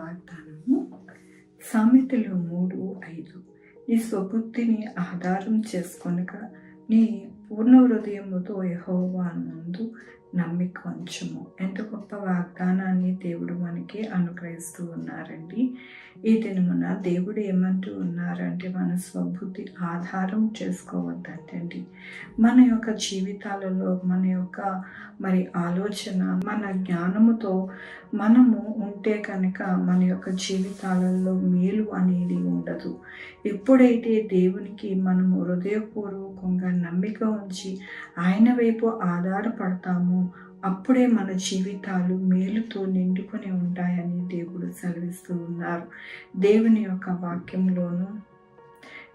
వాగ్దానము సామెతలు 3:5. నీ స్వబుద్ధిని ఆధారం చేసుకొనక నీ పూర్ణ హృదయముతో యెహోవా నందు నమ్మిక ఉంచుము. ఎంత గొప్ప వాగ్దానాన్ని దేవుడు మనకి అనుగ్రహిస్తూ ఉన్నారండి. ఈ దినమున దేవుడు ఏమంటూ ఉన్నారంటే, మన స్వబుద్ధి ఆధారం చేసుకోవద్దంటండి. మన యొక్క జీవితాలలో మన యొక్క ఆలోచన, మన జ్ఞానముతో మనము ఉంటే కనుక మన యొక్క జీవితాలలో మేలు అనేది ఉండదు. ఎప్పుడైతే దేవునికి మనము హృదయపూర్వకంగా నమ్మిక ఉంచి ఆయన వైపు ఆధారపడతామో అప్పుడే మన జీవితాలు మేలుతో నిండుకొని ఉంటాయని దేవుడు సెలవిస్తూ ఉన్నారు. దేవుని యొక్క వాక్యంలోను,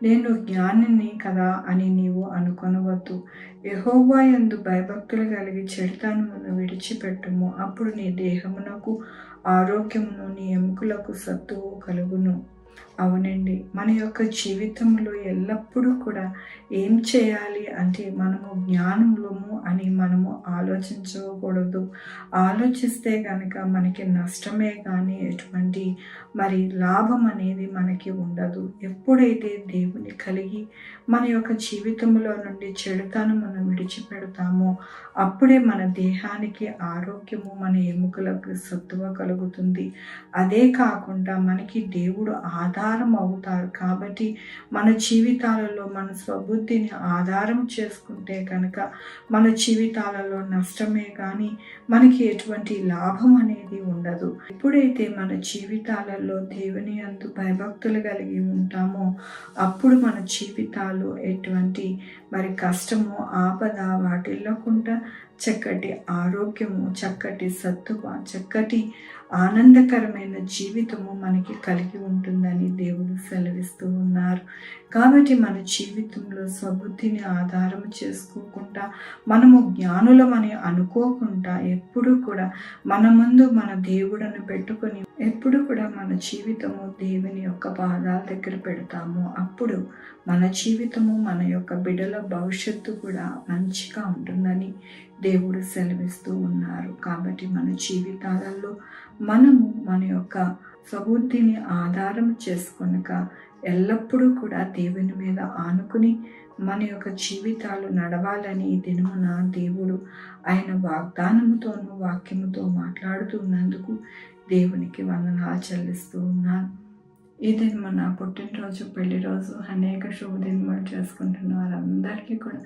నేను జ్ఞానిని కదా అని నీవు అనుకొనవద్దు, యెహోవా యందు భయభక్తులు కలిగి చెడుతనమును విడిచిపెట్టుము, అప్పుడు నీ దేహమునకు ఆరోగ్యమును నీ ఎముకలకు సత్తువు కలుగును. అవునండి, మన యొక్క జీవితంలో ఎల్లప్పుడూ కూడా ఏం చేయాలి అంటే మనము జ్ఞానములము అని మనము ఆలోచించకూడదు. ఆలోచిస్తే కనుక మనకి నష్టమే కానీ ఎటువంటి లాభం అనేది మనకి ఉండదు. ఎప్పుడైతే దేవుని కలిగి మన యొక్క జీవితంలో నుండి చెడుతనమును విడిచిపెడతామో అప్పుడే మన దేహానికి ఆరోగ్యము, మన ఎముకలకు సత్తువ కలుగుతుంది. అదే కాకుండా మనకి దేవుడు ఆధారం అవుతారు. కాబట్టి మన జీవితాలలో మన స్వబుద్ధిని ఆధారం చేసుకుంటే కనుక మన జీవితాలలో నష్టమే కానీ మనకి ఎటువంటి లాభం అనేది ఉండదు. ఎప్పుడైతే మన జీవితాలలో దేవుని యందు భయభక్తులు కలిగి ఉంటామో అప్పుడు మన జీవితాలు ఎటువంటి కష్టము, ఆపద వాటిల్లకుండా చక్కటి ఆరోగ్యము, చక్కటి సత్తువ, చక్కటి ఆనందకరమైన జీవితము మనకి కలిగి ఉంటుందని దేవుడు సెలవిస్తూ ఉన్నారు. కాబట్టి మన జీవితంలో స్వబుద్ధిని ఆధారం చేసుకోకుండా, మనము జ్ఞానులమని అనుకోకుండా ఎప్పుడు కూడా మన ముందు మన దేవుడను పెట్టుకొని ఎప్పుడు కూడా మన జీవితము దేవుని యొక్క పాదాల దగ్గర పెడతాము. అప్పుడు మన జీవితము, మన యొక్క బిడ్డల భవిష్యత్తు కూడా మంచిగా ఉంటుందని దేవుడు సెలవిస్తూ ఉన్నారు. కాబట్టి మన జీవితాలలో మనము మన యొక్క స్వబుద్ధిని ఆధారం చేసుకొనక ఎల్లప్పుడూ కూడా దేవుని మీద ఆనుకుని మన యొక్క జీవితాలు నడవాలని ఈ దినమున దేవుడు ఆయన వాగ్దానముతోనూ వాక్యముతో మాట్లాడుతున్నందుకు దేవునికి వందనాలు చెల్లిస్తూ ఉన్నాను. ఈ దినమున పుట్టినరోజు, పెళ్లి రోజు, అనేక శుభదినములు చేసుకుంటున్న వారందరికీ కూడా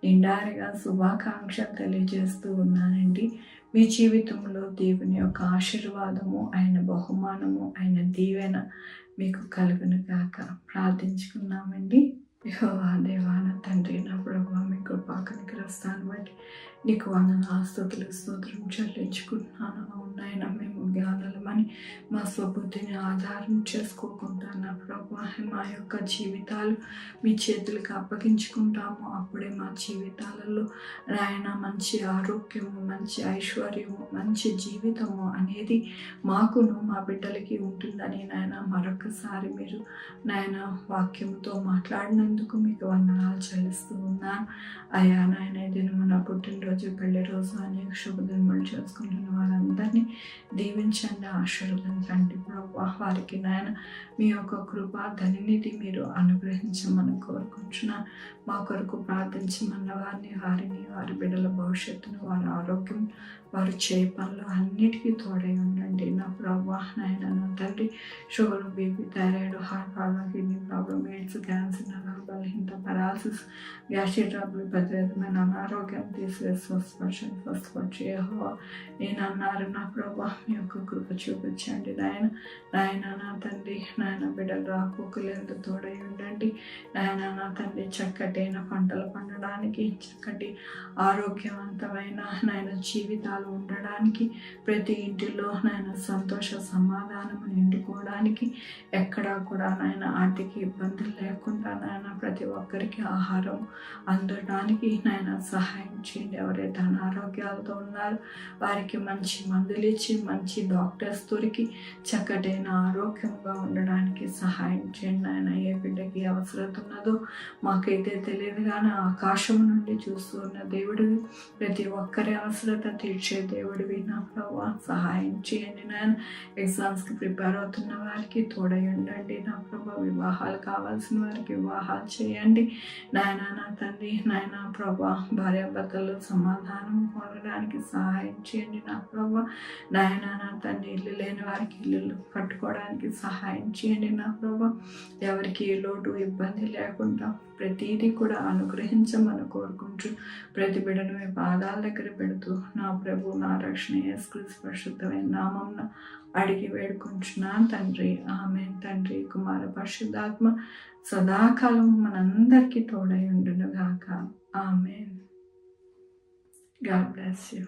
నిండారిగా శుభాకాంక్షలు తెలియజేస్తూ ఉన్నానండి. మీ జీవితంలో దేవుని యొక్క ఆశీర్వాదము, ఆయన బహుమానము, ఆయన దీవెన మీకు కలుగును గాక. ప్రార్థించుకున్నామండి. యెహోవా దేవా, నా తండ్రి, నా ప్రభువా, మీ కృపా కనికరస్తాను బట్టి నీకు వందనాలు, స్తోత్రం చెల్లించుకుంటున్నాను. అవునాయన, మేము జ్ఞానులమని మా స్వబుద్ధిని ఆధారం చేసుకోకుండా నా ప్రభువా మా యొక్క జీవితాలు మీ చేతులకు అప్పగించుకుంటాము. అప్పుడే మా జీవితాలలో నాయన మంచి ఆరోగ్యము, మంచి ఐశ్వర్యము, మంచి జీవితము అనేది మాకును మా బిడ్డలకి ఉంటుందని నాయన మరొకసారి మీరు నాయన వాక్యముతో మాట్లాడినందుకు మీకు వందనాలు చెల్లిస్తూ ఉన్నాను. అయ్యా నాయన, దినమున పుట్టినరోజు, పెళ్లి రోజు, అనేక శుభదినములు చేసుకుంటున్న వారందరినీ దీవించండి, ఆశీర్వదించండి ప్రభువా. వారికి నాయన మీ యొక్క కృప ధన్యనిధి మీరు అనుగ్రహించమని కోరుకుంటున్నాను. మా కొరకు ప్రార్థించమన్న వారిని వారి బిడ్డల భవిష్యత్తును, వారి ఆరోగ్యం, వారు చేయ పనులు అన్నిటికీ తోడై ఉండండి నా ప్రభువా. నాయన నా తండ్రి, sugar, BP, thyroid, heart problem, kidney problem, AIDS, cancer, నరాల బలహీనత, పెరాలసిస్, గ్యాస్ట్రిక్ ట్రబుల్, ప్రతివిధమైన అనారోగ్యం తీసివేసి స్వస్థపరిచి యెహోవా నేను అన్నారు నా ప్రభువా. మీ యొక్క కృప చూపించండి నాయన నా తండ్రి. నాయన బిడ్డలు రాకపోకలేందు తోడై ఉండండి నాయన నా తండ్రి. చక్కటైన పంటలు పండడానికి, చక్కటి ఆరోగ్యవంతమైన నాయన జీవితాలు ఉండడానికి, ప్రతి ఇంటిలో నాయన సంతోష సమాధానము నిండుకోవడానికి, ఎక్కడా కూడా నాయన ఆర్థిక ఇబ్బందులు లేకుండా నాయన ప్రతి ఒక్కరికి ఆహారం అందడానికి నాయన సహాయం చేయండి. ఎవరైతే అనారోగ్యాలతో ఉన్నారో వారికి మంచి మందులు ఇచ్చి మంచి డాక్టర్స్ దొరికి చక్కటైన ఆరోగ్యంగా ఉండడానికి సహాయం చేయండి నాయన. ఏ బిడ్డకి అవసరం ఉన్నదో మాకైతే తెలియదు కానీ ఆకాశం నుండి చూస్తూ ఉన్న దేవుడివి, ప్రతి ఒక్కరి అవసరత తీర్చే దేవుడివి నా ప్రభా. సహాయం చేయండి నాయన. ఎగ్జామ్స్కి ప్రిపేర్ అవుతున్న వారికి తోడై ఉండండి నా ప్రభా. వివాహాలు కావాల్సిన వారికి వివాహాలు చేయండి నాయన. నా తండ్రి నాయన ప్రభా, భార్యాభర్తలు సమాధానం పొందడానికి సహాయం చేయండి నా ప్రభా. నాయన నా తండ్రి ఇల్లు లేని వారికి ఇల్లు కట్టుకోవడానికి సహాయం చేయండి నా ప్రభా. ఎవరికి ఏ లోటు ఇబ్బంది లేకుండా ప్రతిదీ కూడా అనుగ్రహించమని కోరుకుంటూ ప్రతి బిడ్డను మీ పాదాల దగ్గర పెడుతూ నా ప్రభు నా రక్షణ యేసుక్రీస్తు పరిశుద్ధమైన నామమున అడిగి వేడుకుంటున్నాను తండ్రి. ఆమేన్. తండ్రి, కుమార, పరిశుద్ధాత్మ సదాకాలం మనందరికీ తోడై ఉండును గాక. ఆమేన్. God bless you.